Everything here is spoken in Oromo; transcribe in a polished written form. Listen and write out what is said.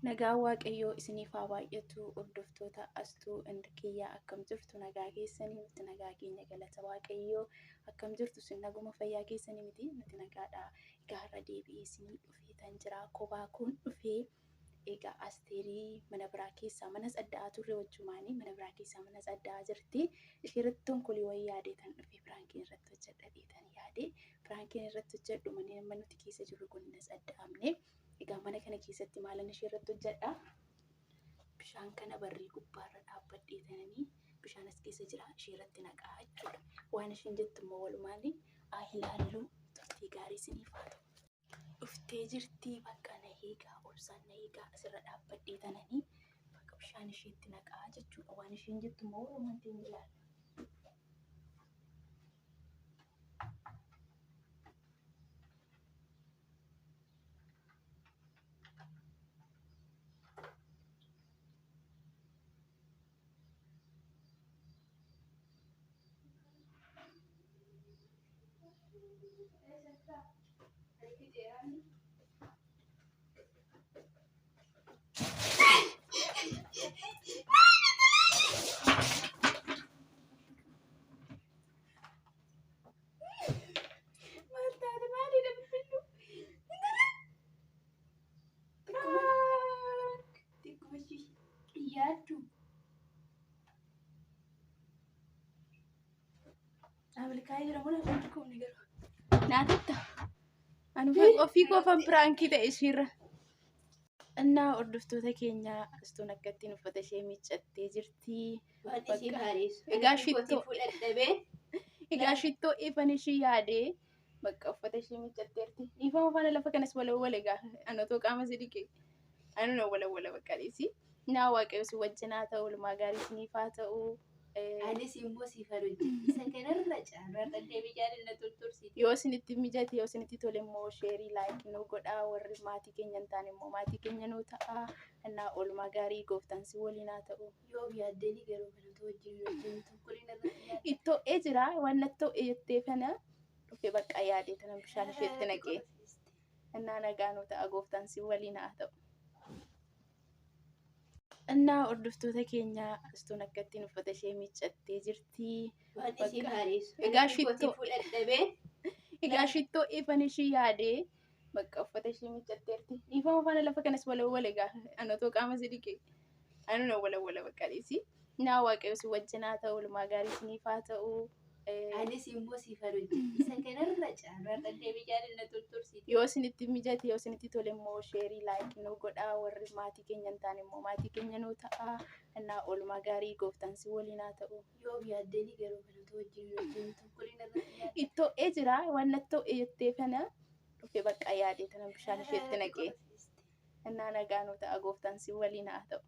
Nagaa Waaqayyoo isiniif haa baay'atu hordoftoota astuu indikiyyaa akkam jirtu nagaa keessanii miti nagaa keenya galata Waaqayyoo akkam jirtu sin naguma fayyaa keessanii miti nuti nagaadha. Egaa har'a deebi'ee isinii dhufee tan jira kophaa kun dhufee egaa Asteerii mana biraa keessaa mana saddaa turre wajjumaanii mana biraa keessaa mana saddaa jirti. Isheerrattoon kolii wayii yaadee tan dhufee biraankiin irratti hojjedhadhee tan yaade biraankiin irratti hojjedhu mana nuti keessa jirru kun hin sadda'amne. Egaa mana kana keessatti maalan ishee irratti hojjedha. Bishaan kana barrii gubbaarra dhaabbadhee tananii bishaan as keessa jira ishee irratti naqaa jechuudha. Waan isheen jettu immoo walumaan haa ilaallu turtii gaarii isiniif haa ta'u. Dhuftee jirti bakka na eegaa obsaan na eegaa asirra dhaabbadhee tananii bakka bishaan isheetti naqaa jechuudha. Waan isheen jettu immoo walumaan ta'in ilaalla. Naatatta anu ofii kofan pirankii ta'e ishiirra እና hordoftoota keenya astuun akkattiin uffata ishee miiccattee jirti. Egaa shittoo ifan ishii yaadee bakka uffata ishee miiccatteerti. Ifama faana lafa kanas walawwala egaa anatoo qaama si dhiqe anu na walawwala bakka dhiisi. Naa Waaqayyo si wajjin haa ta'u walumaa gaarii isiniif haa ta'u. Anis immoo si faluuti. Isa kanarra caalaa deebii jaalala turtursiiti. Yoo isinitti mijate yoo isinitti tole immoo sheerii laayikii nu godhaa. Warri maatii keenya hin taane immoo maatii keenya nu ta'a. Innaa oolmaa gaarii gooftaan si waliin haa ta'u. Yoo yaaddanii garuu kanatu wajjin tokkoliin irra ittoo jira waan nattoo jettee kana dhufee bakka yaadee tana bishaan isheetti naqee. Innaa nagaa nu ta'a gooftaan si waliin haa ta'u. እና hordoftoota keenya astuun akkattiin uffata ishee miiccattee jirti. Egaa shittoo ifan ishii yaadee bakka uffata ishee miiccatteerti. Ifama faana lafa kanas walawwala egaa anatoo qaama si dhiqe anu na walawwala bakka dhiisi. Naa Waaqayyo si wajjin haa ta'u walumaa gaarii isiniif haa ta'u. Anis immoo si faluuti. Isa kanarra caalaa deebii jaalala turtursiiti. Yoo isinitti mijate yoo isinitti tole immoo sheerii laayikii nu godhaa. Warri maatii keenya hin taane immoo maatii keenya nu ta'a. Innaa oolmaa gaarii gooftaan si waliin haa ta'u. Yoo yaaddanii garuu kanatu wajjin tokkoliin irra ittoo jira waan nattoo jettee kana dhufee bakka yaadee tana bishaan isheetti naqee. Innaa nagaa nu ta'a gooftaan si waliin haa ta'u.